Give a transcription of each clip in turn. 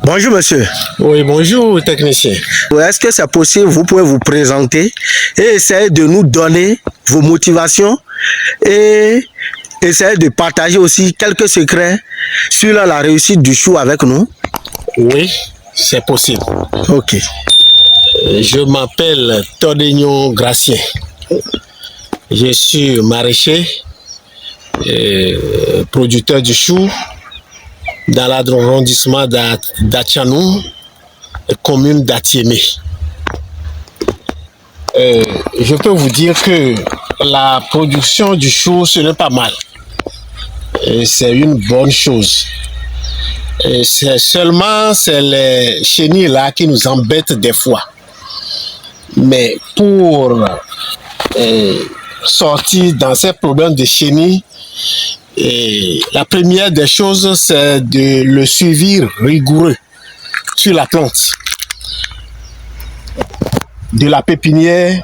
Bonjour monsieur. Oui, bonjour technicien. Est-ce que c'est possible, vous pouvez vous présenter et essayer de nous donner vos motivations et essayer de partager aussi quelques secrets sur la réussite du chou avec nous? Oui, c'est possible. Ok. Je m'appelle Todénion Gracien. Je suis maraîcher, producteur du chou dans l'arrondissement d'Atchanou, commune d'Atiémé. Je peux vous dire que la production du chou, ce n'est pas mal. C'est une bonne chose. C'est seulement les chenilles là qui nous embêtent des fois. Mais pour sortir dans ces problèmes de chenilles, la première des choses, c'est de le suivi rigoureux sur la plante. De la pépinière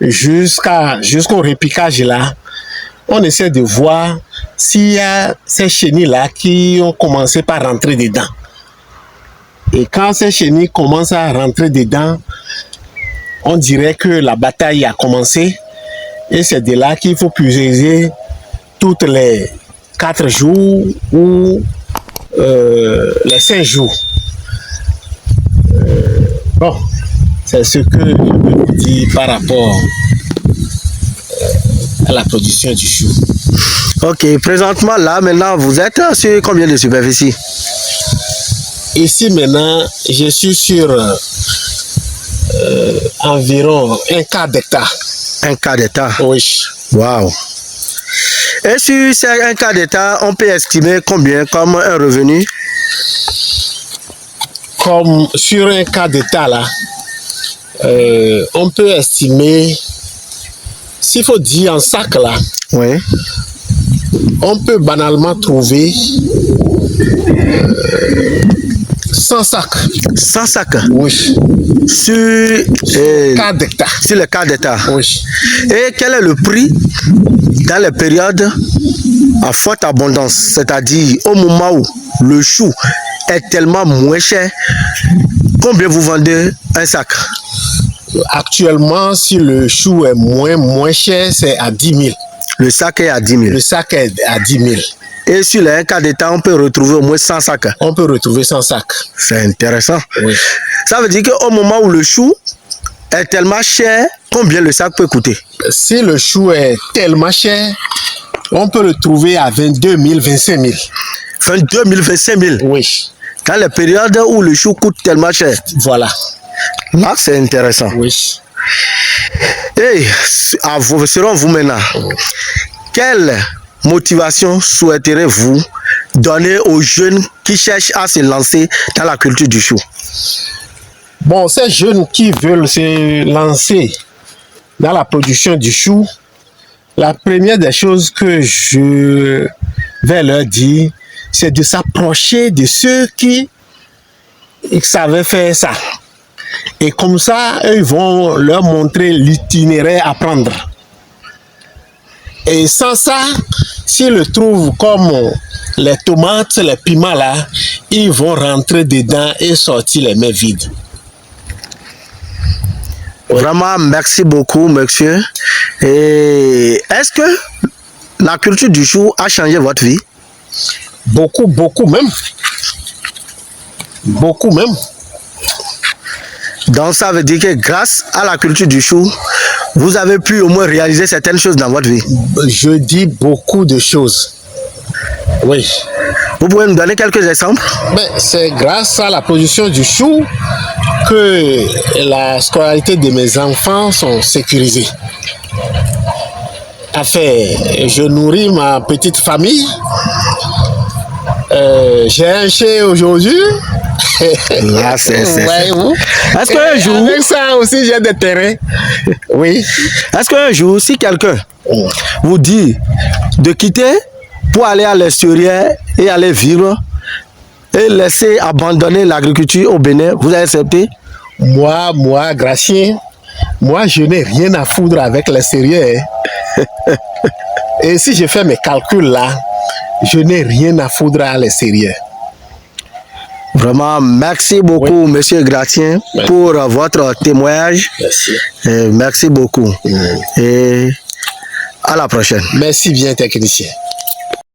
jusqu'au répiquage là, on essaie de voir s'il y a ces chenilles-là qui ont commencé par rentrer dedans. Et quand ces chenilles commencent à rentrer dedans, on dirait que la bataille a commencé. Et c'est de là qu'il faut puiser toutes les 4 jours ou les 5 jours. Bon, c'est ce que je peux vous dire par rapport à la production du chou. Ok, présentement là, maintenant, vous êtes sur combien de superficie? Ici maintenant, je suis sur environ 1/4 d'hectare. 1/4 d'hectare? Oui. Waouh! Et sur ces 1/4 d'hectare, on peut estimer combien comme un revenu? Comme sur 1/4 d'hectare là, on peut estimer, s'il faut dire en sac là, oui. On peut banalement trouver 100 sacs. 100 sacs? Oui. Sur 4 d'hectare. Sur les 4 d'hectare? Oui. Et quel est le prix dans les périodes à forte abondance, c'est-à-dire au moment où le chou est tellement moins cher? Combien vous vendez un sac? Actuellement, si le chou est moins cher, c'est à 10 000. Le sac est à 10 000. Le sac est à 10 000. Et sur les 1/4 d'hectare, on peut retrouver au moins 100 sacs. On peut retrouver 100 sacs. C'est intéressant. Oui. Ça veut dire qu'au moment où le chou est tellement cher, combien le sac peut coûter? Si le chou est tellement cher, on peut le trouver à 22 000, 25 000. 22 000, 25 000? Oui. Dans les périodes où le chou coûte tellement cher. Voilà. Là, c'est intéressant. Oui. Et selon vous maintenant, quelle motivation souhaiterez-vous donner aux jeunes qui cherchent à se lancer dans la culture du chou? Bon, ces jeunes qui veulent se lancer dans la production du chou, la première des choses que je vais leur dire, c'est de s'approcher de ceux qui savaient faire ça. Et comme ça, eux, ils vont leur montrer l'itinéraire à prendre. Et sans ça, s'ils le trouvent comme les tomates, les piments là, ils vont rentrer dedans et sortir les mains vides. Vraiment, merci beaucoup, monsieur. Et est-ce que la culture du chou a changé votre vie? Beaucoup, beaucoup même. Beaucoup même. Donc ça veut dire que grâce à la culture du chou, vous avez pu au moins réaliser certaines choses dans votre vie? Je dis beaucoup de choses. Oui. Vous pouvez nous donner quelques exemples? C'est grâce à la production du chou que la scolarité de mes enfants sont sécurisées. Enfin, je nourris ma petite famille. J'ai un chien aujourd'hui. Là, c'est... Est-ce qu'un jour... Avec ça aussi, j'ai des terrains. Oui. Est-ce qu'un jour, si quelqu'un vous dit de quitter pour aller à l'extérieur et aller vivre et laisser abandonner l'agriculture au Bénin, vous allez accepter? Moi, Gracien, moi, je n'ai rien à foutre avec l'extérieur. Et si je fais mes calculs là, je n'ai rien à foutre à l'extérieur. Vraiment, merci beaucoup, Monsieur Gratien, pour votre témoignage. Merci. Merci beaucoup. Et à la prochaine. Merci bien, technicien.